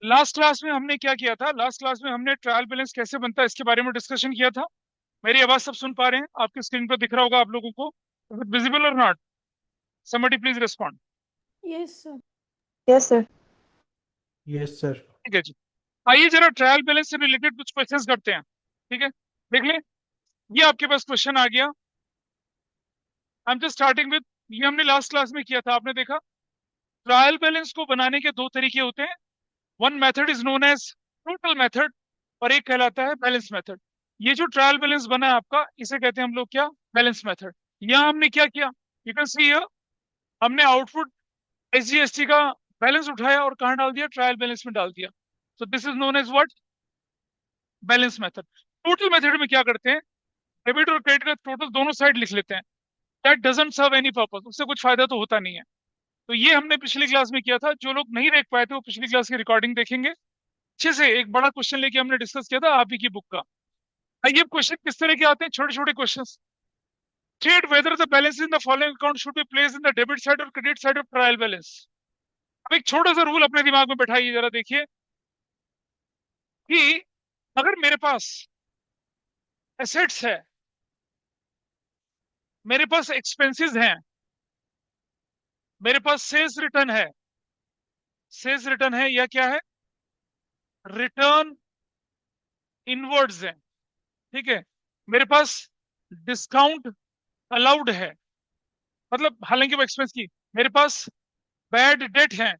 Last class में हमने क्या किया था? लास्ट क्लास में हमने ट्रायल बैलेंस कैसे बनता है इसके बारे में डिस्कशन किया था। मेरी आवाज सब सुन पा रहे हैं? आपकी स्क्रीन पर दिख रहा होगा आप लोगों को, विजिबल और not? Somebody please respond. Yes sir. Yes sir. Yes sir. ठीक है जी। आइए जरा ट्रायल बैलेंस से रिलेटेड कुछ क्वेश्चंस करते हैं। ठीक है, देख ले, ये आपके पास क्वेश्चन आ गया। I am just starting with, ये हमने लास्ट क्लास में किया था, आपने देखा। ट्रायल बैलेंस को बनाने के दो तरीके होते हैं। One method is known as total method, और एक कहलाता है बैलेंस मेथड। ये जो ट्रायल बैलेंस बना है आपका, इसे कहते हैं हम लोग क्या? Balance method. यहाँ हमने क्या किया, यू कैन सी हियर, हमने आउटपुट एसजीएसटी का बैलेंस उठाया और कहाँ डाल दिया? ट्रायल बैलेंस में डाल दिया। So this is known as what? Balance method. Total method में क्या करते हैं? डेबिट और क्रेडिट का टोटल दोनों साइड लिख लेते हैं। That doesn't serve any purpose, उससे कुछ फायदा तो होता नहीं है। तो ये हमने पिछली क्लास में किया था। जो लोग नहीं देख पाए थे वो पिछली क्लास की रिकॉर्डिंग देखेंगे। अच्छे से एक बड़ा क्वेश्चन लेके हमने डिस्कस किया था आप ही की बुक का। ये क्वेश्चन किस तरह के आते हैं? छोटे छोटे question. State whether the balance in the following account should be place in the debit side और credit side of trial balance. अब एक छोटा सा रूल अपने दिमाग में बैठाइए, जरा देखिए कि अगर मेरे पास एसेट्स है, मेरे पास एक्सपेंसेस हैं, मेरे पास सेल्स रिटर्न है, सेल्स रिटर्न है या क्या है? रिटर्न इनवर्ड्स है। ठीक है, मेरे पास डिस्काउंट अलाउड है, मतलब हालांकि वो एक्सपेंस की, मेरे पास बैड डेट है,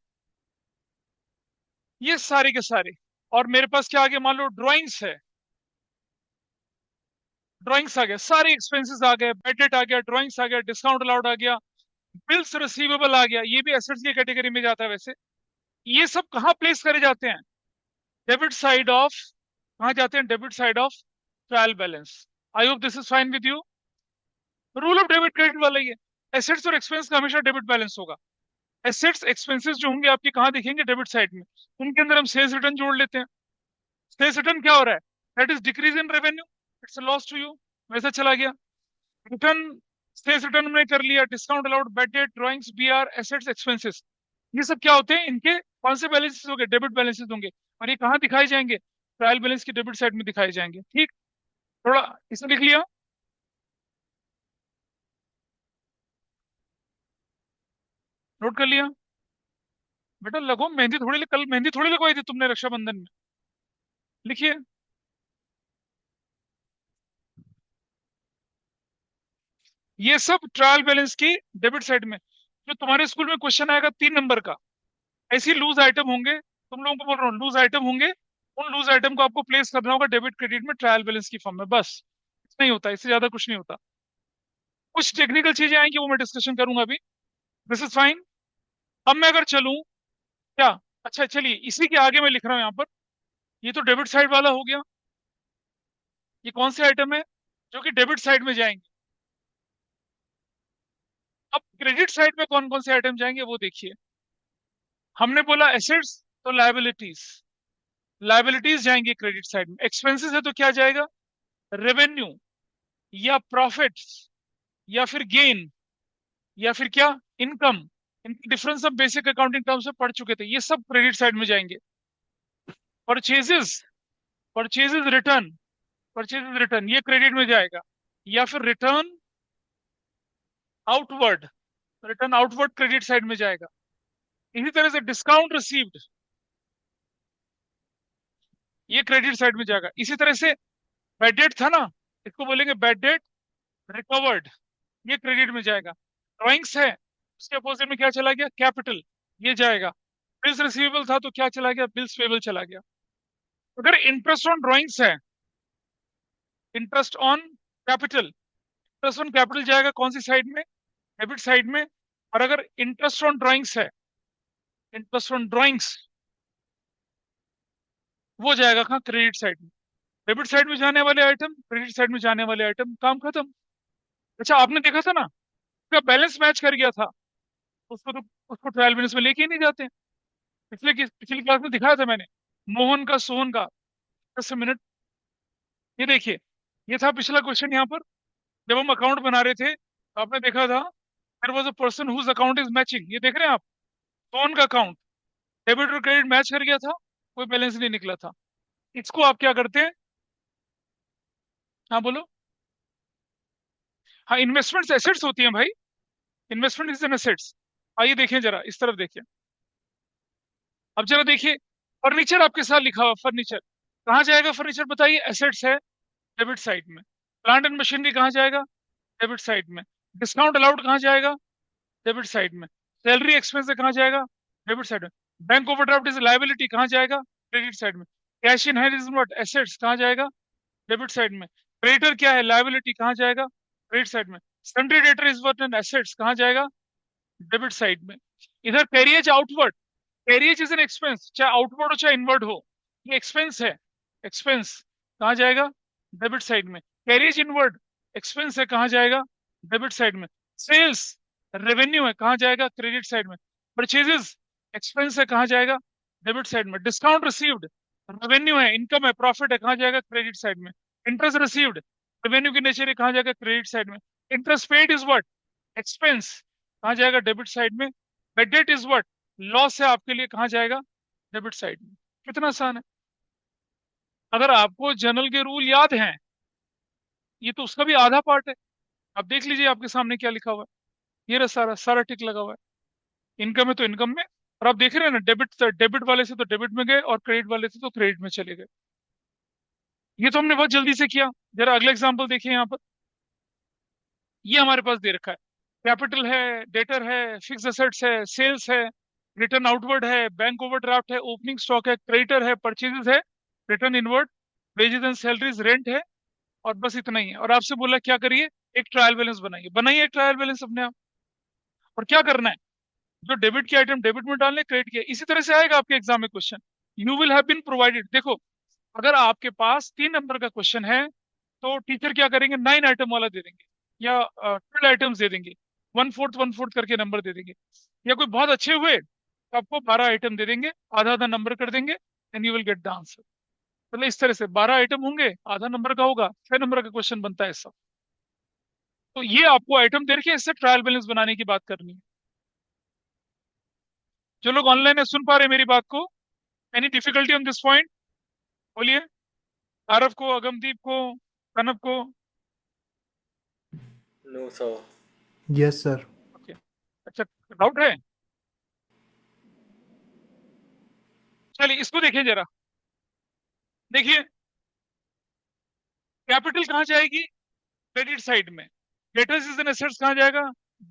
ये सारे के सारे। और मेरे पास क्या आ गया? मान लो ड्राइंग्स है, ड्राइंग्स आ गया, सारे एक्सपेंसेस आ गए, बैड डेट आ गया, ड्राइंग्स आ गया, डिस्काउंट अलाउड आ गया, बिल्स रिसीवेबल आ गया, ये भी एसेट्स की कैटेगरी में जाता है वैसे। ये सब कहाँ प्लेस करे जाते हैं? डेबिट साइड ऑफ, कहाँ जाते हैं? Debit side of trial balance. I hope this is fine with you. Rule of debit credit वाला ही है। एसेट्स और एक्सपेंस का हमेशा डेबिट बैलेंस होगा। एसेट्स एक्सपेंसेस जो होंगे आपके कहाँ दिखेंगे? डेबिट साइड में। उनके अंदर हम सेल्स रिटर्न जोड़ लेते हैं। सेल्स रिटर्न क्या हो रहा है? That is decrease in revenue, it's a loss to you, वैसा चला गया। रिटर्न, सेल्स रिटर्न हमने कर लिया, discount allowed, bad debt, drawings, BR, assets, expenses, ये सब क्या होते हैं? इनके कौन से बैलेंसेस होंगे? डेबिट बैलेंसेस होंगे। और ये कहाँ दिखाई जाएंगे? ट्रायल बैलेंस की डेबिट साइड में दिखाई जाएंगे। ठीक, थोड़ा इसे लिख लिया, नोट कर लिया? बेटा लगो, मेहंदी थोड़ी, कल मेहंदी थोड़ी लगवाई थी तुमने रक्षाबंधन में। लिखिए, ये सब ट्रायल बैलेंस की डेबिट साइड में। जो तुम्हारे स्कूल में क्वेश्चन आएगा 3 नंबर का, ऐसी लूज आइटम होंगे, तुम लोगों को बोल रहा हूँ लूज आइटम होंगे, उन लूज आइटम को आपको प्लेस करना होगा डेबिट क्रेडिट में ट्रायल बैलेंस की फॉर्म में, बस। नहीं होता, इससे ज्यादा कुछ नहीं होता। कुछ टेक्निकल चीजें आएंगी वो मैं डिस्कशन करूंगा अभी। This is fine. अब मैं अगर चलूं क्या, अच्छा चलिए इसी के आगे मैं लिख रहा हूं यहाँ पर। ये तो डेबिट साइड वाला हो गया। ये कौन से आइटम है जो कि डेबिट साइड में जाएंगे? अब क्रेडिट साइड में कौन कौन से आइटम जाएंगे वो देखिए। हमने बोला एसेट्स, तो लायबिलिटीज, लायबिलिटीज जाएंगे क्रेडिट साइड में। एक्सपेंसेस है तो क्या जाएगा? रेवेन्यू या प्रॉफिट्स या फिर गेन या फिर क्या? इनकम। इनकी डिफरेंस हम बेसिक अकाउंटिंग टर्म्स में पढ़ चुके थे, ये सब क्रेडिट साइड में जाएंगे। Purchases, purchases return, purchases return ये क्रेडिट में जाएगा। या फिर return outward, return outward credit side में जाएगा। इसी तरह से डिस्काउंट रिसीव्ड, ये क्रेडिट साइड में जाएगा। इसी तरह से बैड डेट था ना, इसको बोलेंगे बैड डेट रिकवर्ड, ये क्रेडिट में जाएगा। ड्राइंग्स है, उसके अपोजिट में क्या चला गया? कैपिटल, ये जाएगा। बिल्स रिसीवेबल था तो क्या चला गया? बिल्स पेबल चला गया। अगर इंटरेस्ट ऑन ड्राइंग्स है, interest on capital, interest on capital जाएगा कौन सी साइड में? डेबिट साइड में। और अगर इंटरेस्ट ऑन ड्राइंग्स है, इंटरेस्ट ऑन ड्राइंग्स, वो जाएगा कहाँ? क्रेडिट साइड में। डेबिट साइड में जाने वाले आइटम, क्रेडिट साइड में जाने वाले आइटम, काम खत्म। अच्छा आपने देखा था ना, उसका बैलेंस मैच कर गया था, उसको तो, उसको ट्रायल बैलेंस में लेके ही नहीं जाते। पिछली क्लास में दिखाया था मैंने, मोहन का सोहन का। 10 मिनट, ये देखिए, ये था पिछला क्वेश्चन यहाँ पर। जब हम अकाउंट बना रहे थे तो आपने देखा था, there was a person whose account is matching, ये देख रहे हैं आप? सोहन का अकाउंट डेबिट और क्रेडिट मैच कर गया था। कोई बैलेंस नहीं निकला था। इसको आप क्या करते हैं? हाँ बोलो। हाँ, इन्वेस्टमेंट्स एसेट्स होती हैं भाई। Investment is an assets. आइए देखें जरा, इस तरफ देखिए। अब जरा देखिए, फर्नीचर आपके साथ लिखा हुआ, फर्नीचर कहाँ जाएगा? फर्नीचर बताइए, एसेट्स है, डेबिट साइड में। प्लांट एंड मशीनरी कहाँ जाएगा? डेबिट साइड में। डिस्काउंट अलाउड कहाँ जाएगा? डेबिट साइड में। सैलरी एक्सपेंस कहाँ जाएगा? डेबिट साइड में। बैंक ओवरड्राफ्ट इज लायबिलिटी कहाँ जाएगा? क्रेडिट साइड में। Cash in hand is not assets कहाँ जाएगा? डेबिट साइड में। क्रेडिटर क्या है? लायबिलिटी कहाँ जाएगा? क्रेडिट साइड में। Sundry debtor is what an assets कहाँ जाएगा? डेबिट साइड में। इधर carriage outward, carriage is an expense, चाहे आउटवर्ड हो चाहे इनवर्ड हो, ये एक्सपेंस है। एक्सपेंस कहाँ जाएगा? डेबिट साइड में। कैरियज इनवर्ड एक्सपेंस है, कहाँ जाएगा? डेबिट साइड में। सेल्स रेवेन्यू है, कहाँ जाएगा? क्रेडिट साइड में। परचेजेस एक्सपेंस है, कहाँ जाएगा? डेबिट साइड में। डिस्काउंट रिसीव्ड रेवेन्यू है, इनकम है, प्रॉफिट है, कहाँ जाएगा? क्रेडिट साइड में। इंटरेस्ट रिसीव्ड रेवेन्यू की नेचर है, कहाँ जाएगा? क्रेडिट साइड में। Interest paid is what? Expense, कहाँ जाएगा? डेबिट साइड में। Bed date is what? Loss है आपके लिए, कहाँ जाएगा? डेबिट साइड में। कितना आसान है। अगर आपको जनरल के रूल याद हैं, ये तो उसका भी आधा पार्ट है। आप देख लीजिए आपके सामने क्या लिखा हुआ है। ये रहा, सारा सारा टिक लगा हुआ है। इनकम है तो इनकम में, और आप देख रहे हैं ना, डेबिट डेबिट वाले से तो डेबिट में गए और क्रेडिट वाले से तो क्रेडिट में चले गए। ये तो हमने बहुत जल्दी से किया। जरा अगला एग्जाम्पल देखिए यहाँ पर। ये हमारे पास दे रखा है, कैपिटल है, डेटर है, फिक्स एसेट्स है, सेल्स है, रिटर्न आउटवर्ड है, बैंक ओवरड्राफ्ट है, ओपनिंग स्टॉक है, क्रेडिटर है, परचेजेस है, return inward, wages and salaries, rent है, और बस इतना ही है। और आपसे बोला क्या करिए? एक ट्रायल बैलेंस बनाइए। बनाइए एक ट्रायल बैलेंस अपने आप। और क्या करना है? जो डेबिट के आइटम डेबिट में डालने, क्रेडिट के इसी तरह से आएगा आपके एग्जाम में question. You will have been provided, देखो, अगर आपके पास 3 नंबर का क्वेश्चन है तो टीचर क्या करेंगे? 9 आइटम वाला दे देंगे, या 12 आइटम्स दे देंगे, वन फोर्थ करके नंबर दे देंगे। या कोई बहुत अच्छे हुए तो आपको 12 आइटम दे देंगे, आधा आधा नंबर कर देंगे, and you will get the answer. मतलब इस तरह से 12 आइटम होंगे, आधा नंबर का होगा, 6 नंबर का क्वेश्चन बनता है ऐसा। तो ये आपको आइटम दे रखे, इससे ट्रायल बैलेंस बनाने की बात करनी है। जो लोग ऑनलाइन है सुन पा रहे हैं मेरी बात को? Any difficulty on this point? बोलिए। आरव को, अगमदीप को, कनब को? No sir. Yes, sir. Okay, अच्छा, डाउट है? चलिए इसको देखिए जरा। देखिए, कैपिटल कहाँ जाएगी? क्रेडिट साइड में। डेटर्स इज एन एसेट्स कहाँ जाएगा?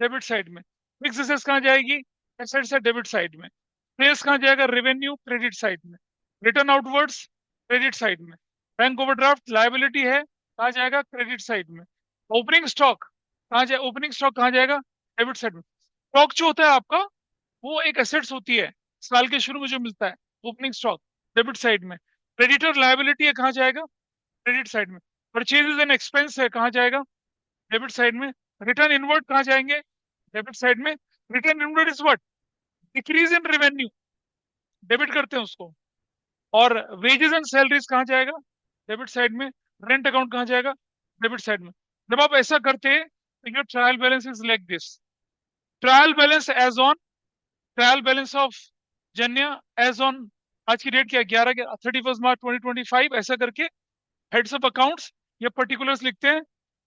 डेबिट साइड में। फिक्स एसेट्स कहाँ जाएगी? एसेट्स है, डेबिट साइड में। सेल्स कहाँ जाएगा? रेवेन्यू, क्रेडिट साइड में। रिटर्न आउटवर्ड्स, क्रेडिट साइड में। बैंक ओवरड्राफ्ट लायबिलिटी है, कहाँ जाएगा? क्रेडिट साइड में। ओपनिंग स्टॉक कहाँ जाए? ओपनिंग स्टॉक कहाँ जाएगा? डेबिट साइड में। स्टॉक जो होता है आपका, वो एक एसेट्स होती है, साल के शुरू में जो मिलता है, ओपनिंग स्टॉक, डेबिट साइड में। क्रेडिटर लायबिलिटी है, कहाँ जाएगा? क्रेडिट साइड में। परचेज एंड एक्सपेंस है, कहाँ जाएगा? डेबिट साइड में। रिटर्न इनवर्ड कहाँ जाएंगे? डेबिट साइड में। Return inward is what? Decrease in revenue, debit करते हैं उसको। और वेजेस एंड सैलरीज कहाँ जाएगा? डेबिट साइड में। रेंट अकाउंट कहाँ जाएगा? डेबिट साइड में। जब आप ऐसा करते हैं तो your trial balance is like this. Trial balance as on, trial balance of जन्या एज ऑन, आज की डेट क्या है? 31 मार्च 2025, ऐसा करके हेड्स ऑफ अकाउंट्स ये पर्टिकुलर्स लिखते हैं,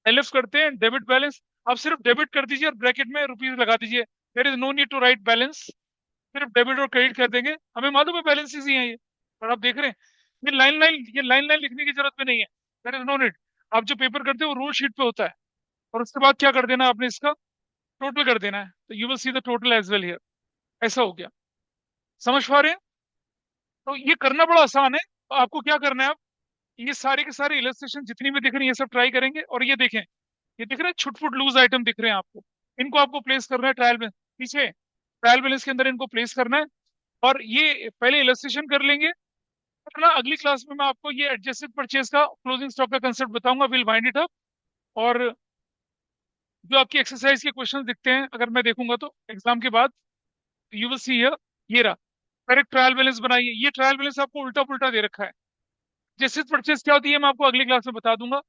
एलएफ करते हैं, डेबिट बैलेंस। आप सिर्फ डेबिट कर दीजिए और ब्रैकेट में रुपीज लगा दीजिए। There is no need to write balance, सिर्फ डेबिट और क्रेडिट कर देंगे, हमें मालूम है बैलेंसेस ही हैं ये। और आप देख रहे हैं, ये लाइन लाइन लिखने की जरूरत भी नहीं है। There is no need. आप जो पेपर करते हो वो रूल शीट पे होता है, और उसके बाद क्या कर देना है आपने? इसका टोटल कर देना है, तो you will see the total as well here. ऐसा हो गया। समझ पा रहे हैं? तो ये करना बड़ा आसान है। तो आपको क्या करना है अब? ये सारे के सारे इलस्ट्रेशन जितनी भी दिख रही है, ये सब ट्राई करेंगे। और ये देखें, ये दिख रहे हैं छुटपुट लूज आइटम दिख रहे हैं आपको, इनको आपको प्लेस करना है ट्रायल में, पीछे ट्रायल बैलेंस के अंदर इनको प्लेस करना है। और ये पहले इलस्ट्रेशन कर लेंगे, फिर ना अगली क्लास में मैं आपको ये एडजस्टेड परचेज का, क्लोजिंग स्टॉक का कंसेप्ट बताऊंगा। Will wind it up. और जो आपकी एक्सरसाइज के क्वेश्चन दिखते हैं, अगर मैं देखूंगा तो एग्जाम के बाद, यू विल सी हियर, ये रहा। करेक्ट ट्रायल बैलेंस बनाइए। ये ट्रायल बैलेंस आपको उल्टा पुल्टा दे रखा है। एडजस्टेड परचेज क्या होती है मैं आपको अगली क्लास में बता दूंगा।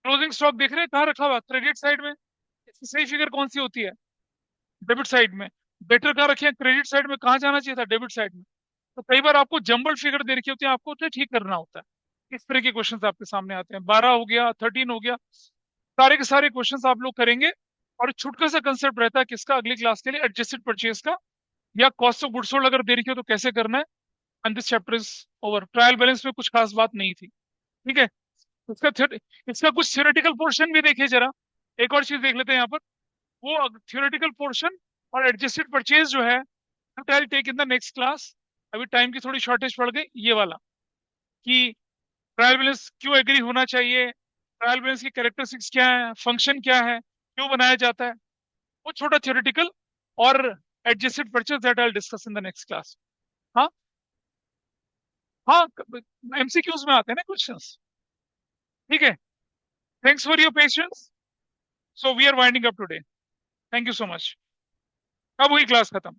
क्लोजिंग स्टॉक देख रहे हैं कहाँ रखा हुआ? क्रेडिट साइड में। इसकी सही फिगर कौन सी होती है? डेबिट साइड में। बेटर कहाँ रखे हैं? क्रेडिट साइड में। कहाँ जाना चाहिए था? डेबिट साइड में। तो कई बार आपको जंबल फिगर दे रखी होती है, आपको तो ठीक करना होता है। इस तरह के क्वेश्चंस आपके सामने आते हैं। 12 हो गया, 13 हो गया, सारे के सारे क्वेश्चंस आप लोग करेंगे। और छुटका सा कंसेप्ट रहता है किसका, अगली क्लास के लिए, एडजस्टेड परचेज का, या कॉस्ट ऑफ गुड्स सोल्ड अगर दे रखी हो तो कैसे करना है। And this chapter is over. Trial balance में कुछ खास बात नहीं थी, ठीक है। इसका इसका कुछ थ्योरेटिकल पोर्शन भी देखिए जरा। एक और चीज देख लेते हैं यहाँ पर, वो थ्योरेटिकल पोर्शन और एडजस्टेड परचेज जो है, I take in the next class. अभी टाइम की थोड़ी शॉर्टेज पड़ गई, ये वाला कि ट्रायल बैलेंस क्यों एग्री होना चाहिए, ट्रायल बैलेंस की कैरेक्टरिस्टिक्स क्या है, फंक्शन क्या है, क्यों बनाया जाता है, वो छोटा थ्योरेटिकल। और adjusted purchase that I discuss in the next class. हाँ, हाँ, एमसीक्यूज में आते हैं ना क्वेश्चंस, ठीक है। Thanks for your patience. So we are winding up today. Thank you so much. अब हुई क्लास खत्म।